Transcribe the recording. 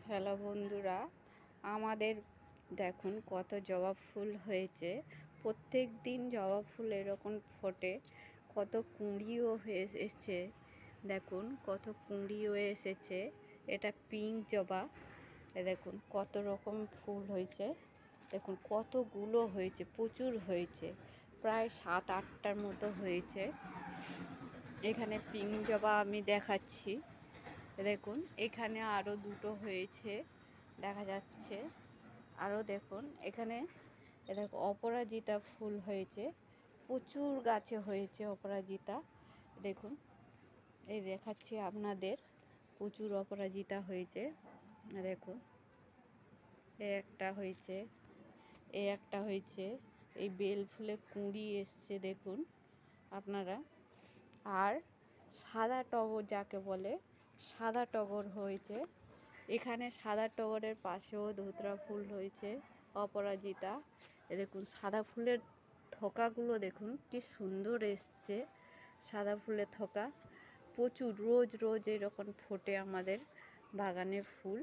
Hello বন্ধুরা, আমাদের দেখুন কত জবা ফুল হয়েছে। প্রত্যেক দিন জবা ফুল এরকম ফোটে। কত কুঁড়িও হয়ে এসেছে, দেখুন কত কুঁড়িও এসেছে। এটা পিঙ্ক জবা। দেখুন কত রকম ফুল হয়েছে, দেখুন কতগুলো হয়েছে, প্রচুর হয়েছে, প্রায় 7-8টার মতো হয়েছে। এখানে পিঙ্ক জবা আমি দেখাচ্ছি, দেখুন এখানে আরও দুটো হয়েছে দেখা যাচ্ছে। আরও দেখুন এখানে দেখো অপরাজিতা ফুল হয়েছে, প্রচুর গাছে হয়েছে অপরাজিতা। দেখুন এই দেখাচ্ছি আপনাদের, প্রচুর অপরাজিতা হয়েছে। দেখুন এই একটা হয়েছে, এই একটা হয়েছে। এই বেল ফুলে কুঁড়ি এসছে দেখুন আপনারা। আর সাদা টগর যাকে বলে, সাদা টগর হয়েছে। এখানে সাদা টগরের পাশেও ধুতরা ফুল হয়েছে, অপরাজিতা। দেখুন সাদা ফুলের থোকাগুলো দেখুন কি সুন্দর এসছে, সাদা ফুলের থোকা। প্রচুর রোজ রোজ এরকম ফোটে আমাদের বাগানে ফুল।